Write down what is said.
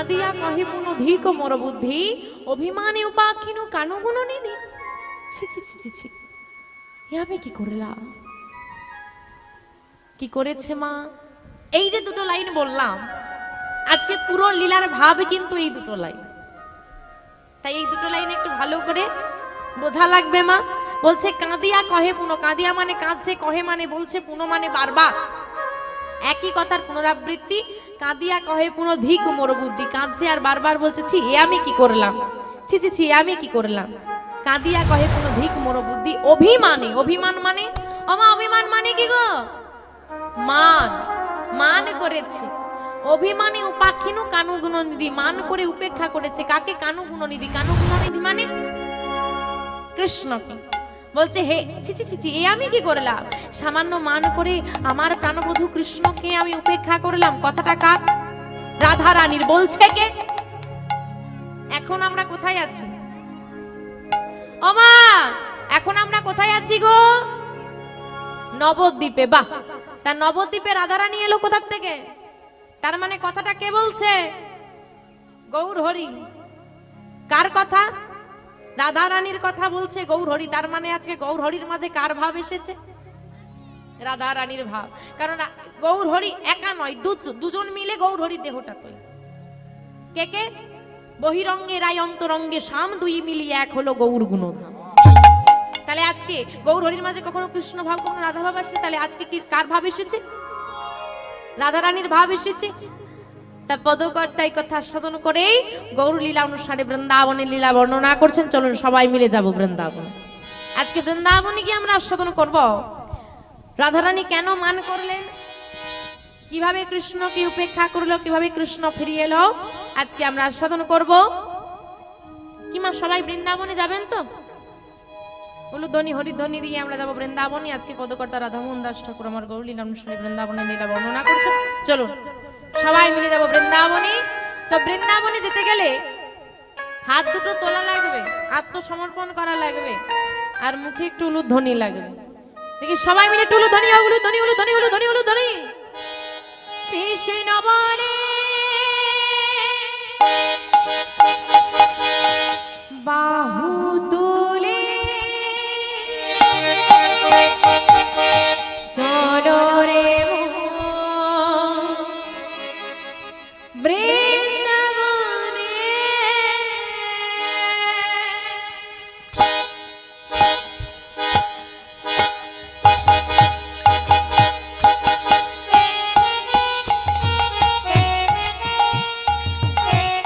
কাঁদিয়া কহে পুন ধিক মোর বুদ্ধি, অভিমানে উপাক্ষিন কানুগুণ নিধি। ছি ছি ছি ছি ছি, এ আমি কি করলাম, কি করেছে মা? এই যে দুটো লাইন বললাম, আজকে পুরো লীলার ভাব কিন্তু এই দুটো লাইন। তাই এই দুটো লাইন একটু ভালো করে বোঝা লাগবে মা। বলছে কাঁদিয়া কহে পুন, কাঁদিয়া মানে কাঁদছে, কহে মানে বলছে, পুন মানে বারবার, একই কথার পুনরাবৃত্তি। কাঁদিয়া কহে পুন ধিক মোর বুদ্ধি, কাঁদছে আর বারবার বলছে ছি এ আমি কি করলাম, ছি ছি ছি আমি কি করলাম। কাঁদিয়া কহে পুন ধিক মোর বুদ্ধি, অভিমানে, অভিমান মানে আমা অভিমান মানে কি গো, মান, মান করেছে। অভিমানে উপাক্ষিন কানু গুণনিধি, মান করে উপেক্ষা করেছে কাকে, কানু গুণনিধি। কানু গুণনিধি মানে কৃষ্ণকে। বলছে হে ছি ছি ছি, এ আমি কি করলাম, সামান্য মান করে আমার প্রাণবধূ কৃষ্ণকে আমি উপেক্ষা করলাম। কথাটা কার? রাধা রানীর। বলছে কে? এখন আমরা কোথায় আছি ও মা? এখন আমরা কোথায় আছি গো? নবদ্বীপে। বাহ, তা নবদ্বীপে রাধা রানী এলো কোথা থেকে? তার মানে কথাটা কে বলছে? গৌর হরি। কার কথা? রাধা রানীর কথা বলছে গৌর হরি। তার মানে আজকে গৌর হরির মাঝে কার ভাব এসেছে? রাধা রানীর ভাব। কারণ গৌর হরি একা নয়, দুজন মিলে গৌর হরির দেহটা তৈরি। কে কে? বহিরঙ্গে রায় অন্তরঙ্গে শাম, দুই মিলিয়ে এক হলো গৌর গুণধাম। তাহলে আজকে গৌর হরির মাঝে কখনো কৃষ্ণ ভাব, কখনো রাধা ভাব আসছে। তাহলে আজকে কি কার ভাব এসেছে? রাধা রানীর ভাব এসেছে। তা পদকর্তা এই কথা সাধন করেই গৌর লীলা অনুসারে বৃন্দাবনের লীলা বর্ণনা করছেন। চলুন সবাই মিলে যাব বৃন্দাবন। আজকে বৃন্দাবনে গিয়ে আমরা আস্বাদন করব রাধারানী কেন মান করলেন, কিভাবে কৃষ্ণকে উপেক্ষা করলো, কিভাবে কৃষ্ণ ফিরিয়ে এলো, আজকে আমরা আস্বাদন করব। কি মা সবাই বৃন্দাবনে যাবেন তো? উলুধ্বনি হরিধ্বনি দিয়ে আমরা যাবো বৃন্দাবনে। আজকে পদকর্তা রাধামোহন দাস ঠাকুর আমার গৌর লীলা অনুসারে বৃন্দাবনের লীলা বর্ণনা করছেন। চলুন সবাই মিলে যাব বৃন্দাবনে। তো বৃন্দাবনে যেতে গেলে হাত দুটো তোলা লাগবে, আত্মসমর্পণ করা লাগবে, আর মুখে একটু উলুধ্বনি লাগবে। দেখি সবাই মিলে একটু উলুধ্বনি, উলুধ্বনি, উলুধ্বনি, উলুধ্বনি, উলুধ্বনি। কৃষ্ণ বলে